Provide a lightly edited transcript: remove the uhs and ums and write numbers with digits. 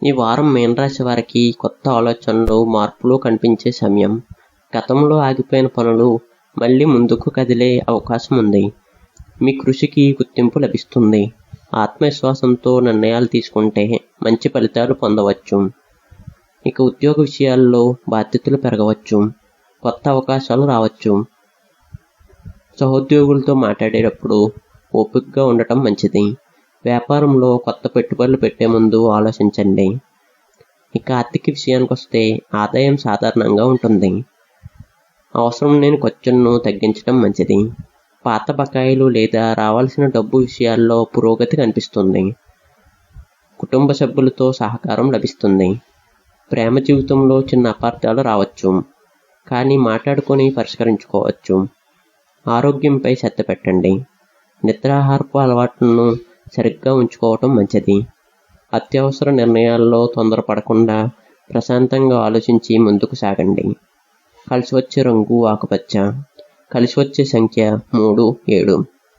ఈ వారం మీనరాశి వారికి కొత్త ఆలోచనలు, మార్పులు కనిపించే సమయం. గతంలో ఆగిపోయిన పనులు మళ్ళీ ముందుకు కదిలే అవకాశం ఉంది. మీ కృషికి గుర్తింపు లభిస్తుంది. ఆత్మవిశ్వాసంతో నిర్ణయాలు తీసుకుంటే మంచి ఫలితాలు పొందవచ్చు. ఇక ఉద్యోగ విషయాల్లో బాధ్యతలు పెరగవచ్చు. కొత్త అవకాశాలు రావచ్చు. సహోద్యోగులతో మాట్లాడేటప్పుడు ఓపికగా ఉండటం మంచిది. వ్యాపారంలో కొత్త పెట్టుబడులు పెట్టే ముందు ఆలోచించండి. ఇక ఆర్థిక విషయానికి వస్తే ఆదాయం సాధారణంగా ఉంటుంది. అవసరం లేని ఖర్చులను తగ్గించడం మంచిది. పాత బకాయిలు లేదా రావాల్సిన డబ్బు విషయాల్లో పురోగతి కనిపిస్తుంది. కుటుంబ సభ్యులతో సహకారం లభిస్తుంది. ప్రేమ జీవితంలో చిన్న అపార్థాలు రావచ్చు, కానీ మాట్లాడుకొని పరిష్కరించుకోవచ్చు. ఆరోగ్యంపై శ్రద్ధ పెట్టండి. నిద్రాహారపు అలవాట్లను సరిగ్గా ఉంచుకోవటం మంచిది. అత్యవసర నిర్ణయాల్లో తొందరపడకుండా ప్రశాంతంగా ఆలోచించి ముందుకు సాగండి. కలిసి వచ్చే రంగు ఆకుపచ్చ. కలిసి వచ్చే సంఖ్య 3, 7.